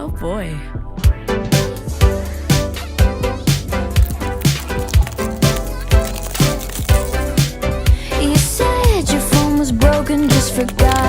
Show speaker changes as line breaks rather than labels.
Oh boy.
You said your phone was broken, just forgot